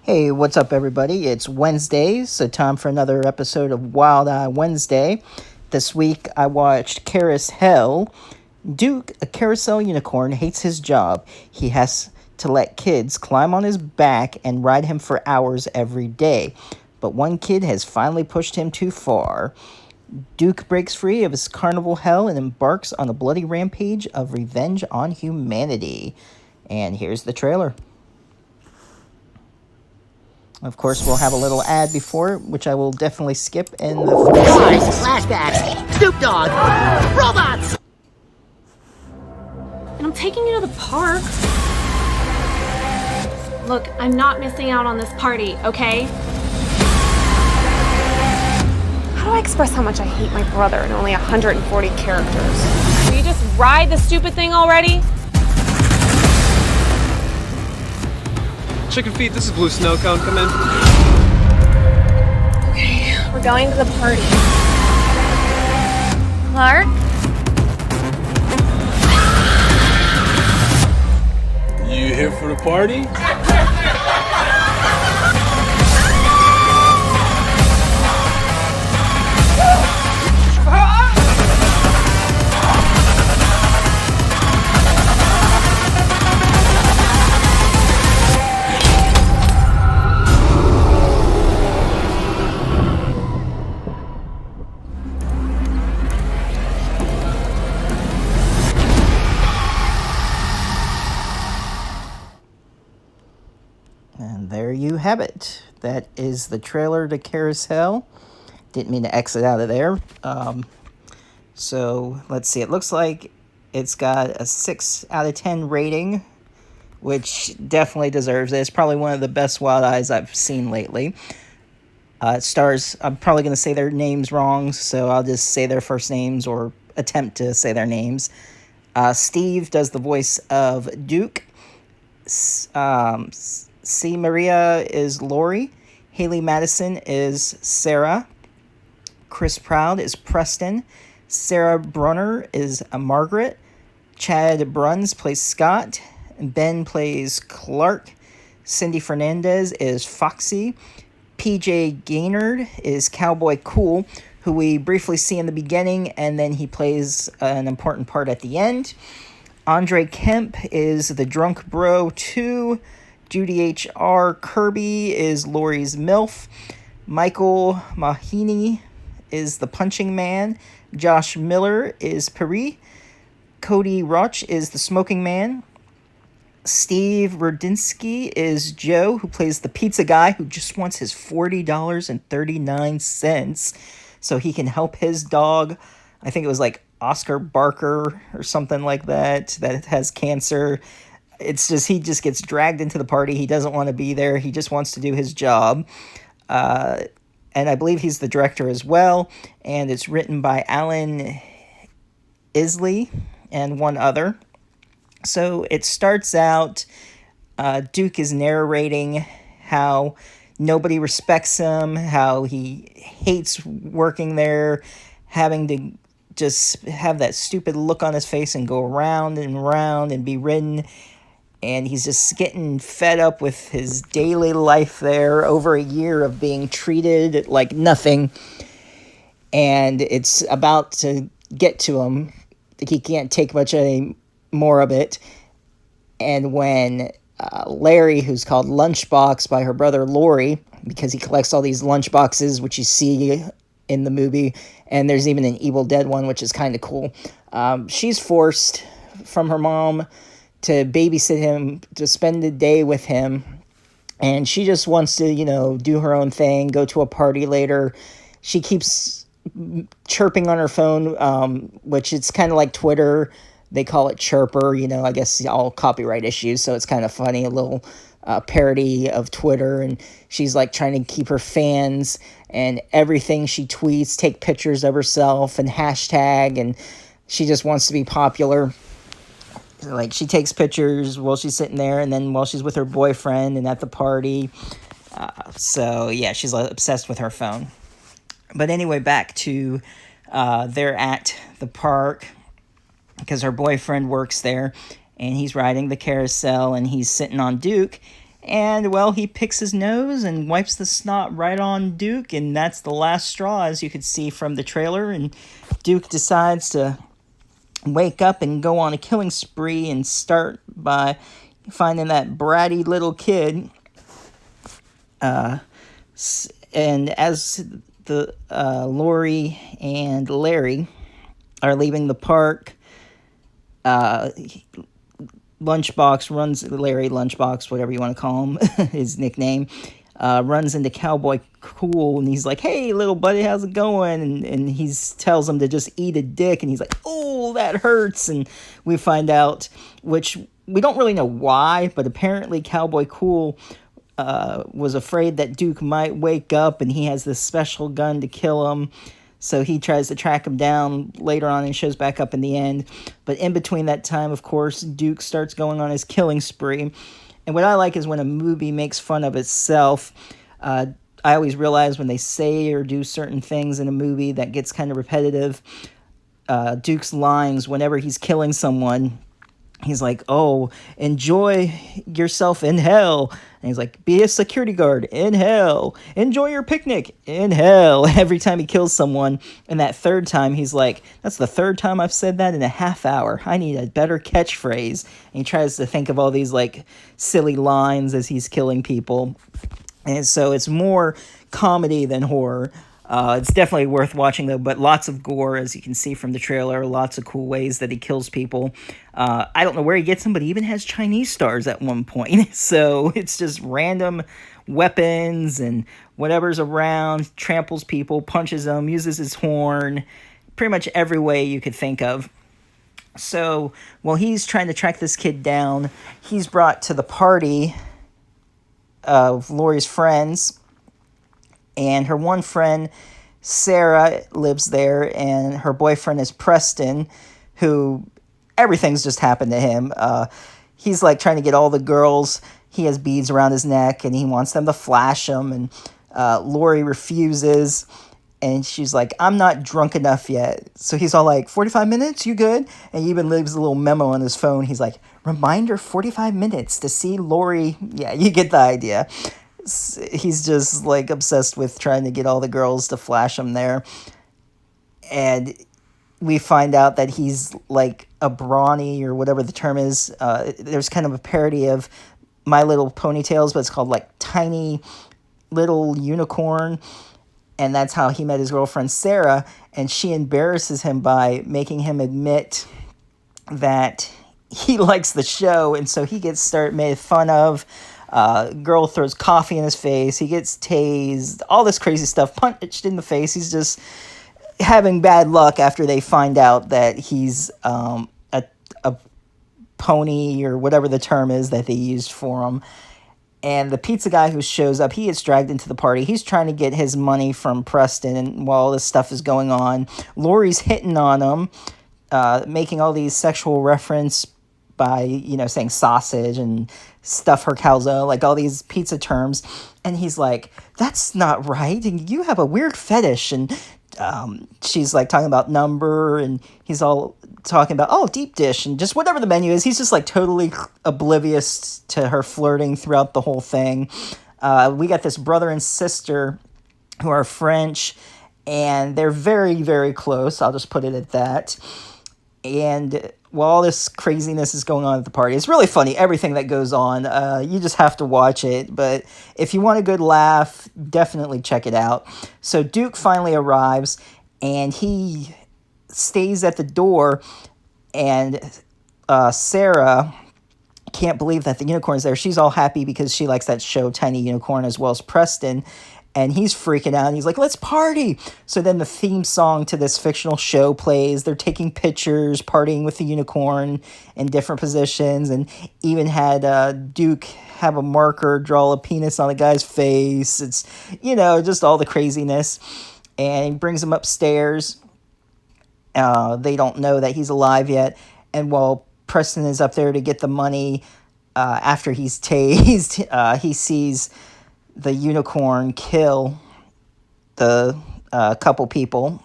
Hey, what's up, everybody? It's Wednesday, so time for another episode of Wild Eye Wednesday. This week I watched Caroushell. Duke, a carousel unicorn, hates his job. He has to let kids climb on his back and ride him for hours every day. But one kid has finally pushed him too far. Duke breaks free of his carnival hell and embarks on a bloody rampage of revenge on humanity. And here's the trailer. Of course, we'll have a little ad before it, which I will definitely skip in the Guys, flashbacks, Snoop Dogg, robots! And I'm taking you to the park. Look, I'm not missing out on this party, okay? How do I express how much I hate my brother in only 140 characters? Will you just ride the stupid thing already? Chicken feet, this is Blue Snow Cone. Come in. Okay, we're going to the party. Clark? You here for the party? And there you have it. That is the trailer to Carousel. Didn't mean to exit out of there. So let's see. It looks like it's got a 6 out of 10 rating, which definitely deserves it. It's probably one of the best Wild Eyes I've seen lately. It stars, I'm probably going to say their names wrong, so I'll just say their first names or attempt to say their names. Steve does the voice of Duke. C. Maria is Lori. Haley Madison is Sarah. Chris Proud is Preston. Sarah Brunner is Margaret. Chad Bruns plays Scott. Ben plays Clark. Cindy Fernandez is Foxy. PJ Gaynard is Cowboy Cool, who we briefly see in the beginning, and then he plays an important part at the end. Andre Kemp is the Drunk Bro 2. Judy H.R. Kirby is Lori's MILF. Michael Mahini is the Punching Man. Josh Miller is Paris. Cody Roch is the Smoking Man. Steve Rudinsky is Joe, who plays the pizza guy who just wants his $40.39 so he can help his dog. I think it was like Oscar Barker or something like that has cancer. It's just, he just gets dragged into the party. He doesn't want to be there. He just wants to do his job. And I believe he's the director as well. And it's written by Alan Isley and one other. So it starts out, Duke is narrating how nobody respects him, how he hates working there, having to just have that stupid look on his face and go around and around and be ridden. And he's just getting fed up with his daily life there, over a year of being treated like nothing. And it's about to get to him. He can't take much more of it. And when Larry, who's called Lunchbox by her brother Lori, because he collects all these lunchboxes, which you see in the movie, and there's even an Evil Dead one, which is kind of cool. She's forced from her mom to babysit him, to spend the day with him, and she just wants to, do her own thing, go to a party later. She keeps chirping on her phone, which it's kind of like Twitter. They call it Chirper, I guess all copyright issues, so it's kind of funny, a little parody of Twitter, and she's like trying to keep her fans, and everything she tweets, take pictures of herself and hashtag, and she just wants to be popular. Like, she takes pictures while she's sitting there, and then while she's with her boyfriend and at the party. So, yeah, she's obsessed with her phone. But anyway, back to they're at the park, because her boyfriend works there, and he's riding the carousel, and he's sitting on Duke, And, well, he picks his nose and wipes the snot right on Duke, and that's the last straw, as you could see from the trailer. And Duke decides to wake up and go on a killing spree and start by finding that bratty little kid. And as the Lori and Larry are leaving the park, Larry Lunchbox, whatever you want to call him, his nickname, runs into Cowboy Cool, and he's like, "Hey, little buddy, how's it going?" And he tells him to just eat a dick, and he's like, "Oh, that hurts." And we find out, which we don't really know why, but apparently Cowboy Cool was afraid that Duke might wake up, and he has this special gun to kill him. So he tries to track him down later on and shows back up in the end. But in between that time, of course, Duke starts going on his killing spree. And what I like is when a movie makes fun of itself. I always realize when they say or do certain things in a movie that gets kind of repetitive. Duke's lines, whenever he's killing someone, he's like, "Oh, enjoy yourself in hell." And he's like, "Be a security guard in hell. Enjoy your picnic in hell." Every time he kills someone. And that third time, he's like, "That's the third time I've said that in a half hour. I need a better catchphrase." And he tries to think of all these, like, silly lines as he's killing people. And so it's more comedy than horror. It's definitely worth watching, though, but lots of gore, as you can see from the trailer, lots of cool ways that he kills people. I don't know where he gets them, but he even has Chinese stars at one point. So it's just random weapons and whatever's around, tramples people, punches them, uses his horn, pretty much every way you could think of. So while he's trying to track this kid down, he's brought to the party of Lori's friends. And her one friend, Sarah, lives there, and her boyfriend is Preston, who everything's just happened to him. He's like trying to get all the girls. He has beads around his neck, and he wants them to flash them. And Lori refuses, and she's like, "I'm not drunk enough yet." So he's all like, 45 minutes? You good? And he even leaves a little memo on his phone. He's like, "Reminder, 45 minutes to see Lori." Yeah, you get the idea. He's just like obsessed with trying to get all the girls to flash him there. And we find out that he's like a brawny, or whatever the term is. There's kind of a parody of My Little Ponytails, but it's called like Tiny Little Unicorn. And that's how he met his girlfriend Sarah. And she embarrasses him by making him admit that he likes the show. And so he gets made fun of. Girl throws coffee in his face. He gets tased. All this crazy stuff. Punched in the face. He's just having bad luck after they find out that he's a pony, or whatever the term is that they used for him. And the pizza guy who shows up, he gets dragged into the party. He's trying to get his money from Preston, and while all this stuff is going on, Lori's hitting on him, making all these sexual reference by, saying sausage and stuff her calzone, like all these pizza terms. And he's like, "That's not right. And you have a weird fetish." And she's like talking about number, and he's all talking about, "Oh, deep dish," and just whatever the menu is. He's just like totally oblivious to her flirting throughout the whole thing. We got this brother and sister who are French, and they're very, very close. I'll just put it at that. And while all this craziness is going on at the party, it's really funny, everything that goes on. You just have to watch it. But if you want a good laugh, definitely check it out. So Duke finally arrives, and he stays at the door, and Sarah can't believe that the unicorn's there. She's all happy because she likes that show, Tiny Unicorn, as well as Preston. And he's freaking out, and he's like, "Let's party!" So then the theme song to this fictional show plays. They're taking pictures, partying with the unicorn in different positions, and even had Duke have a marker draw a penis on a guy's face. It's, just all the craziness. And he brings him upstairs. They don't know that he's alive yet. And while Preston is up there to get the money, after he's tased, he sees the unicorn kill the couple people,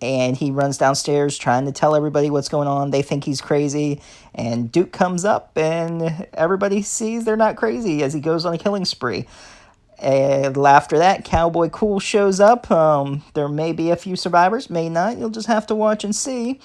and he runs downstairs trying to tell everybody what's going on. They think he's crazy, and Duke comes up, and everybody sees they're not crazy as he goes on a killing spree. And after that, Cowboy Cool shows up. There may be a few survivors, may not. You'll just have to watch and see.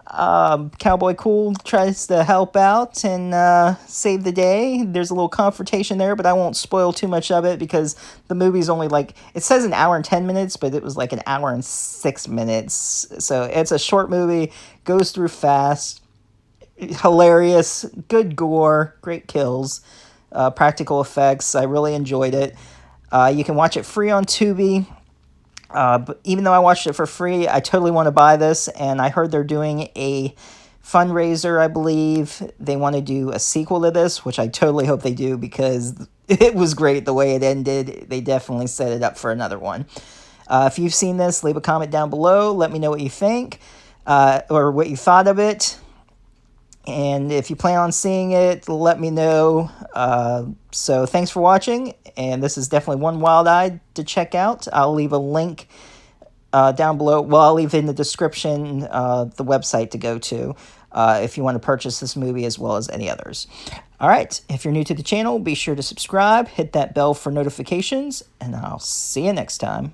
Cowboy Cool tries to help out and save the day. There's a little confrontation there, but I won't spoil too much of it because the movie's only it says an hour and 10 minutes, but it was like an hour and 6 minutes. So it's a short movie, goes through fast, hilarious, good gore, great kills, practical effects. I really enjoyed it. You can watch it free on Tubi. But even though I watched it for free, I totally want to buy this, and I heard they're doing a fundraiser, I believe. They want to do a sequel to this, which I totally hope they do because it was great the way it ended. They definitely set it up for another one. If you've seen this, leave a comment down below. Let me know what you think or what you thought of it. And if you plan on seeing it, let me know. So thanks for watching, and this is definitely one Wild-Eyed to check out. I'll leave a link down below. Well, I'll leave in the description the website to go to if you want to purchase this movie as well as any others. All right, if you're new to the channel, be sure to subscribe, hit that bell for notifications, and I'll see you next time.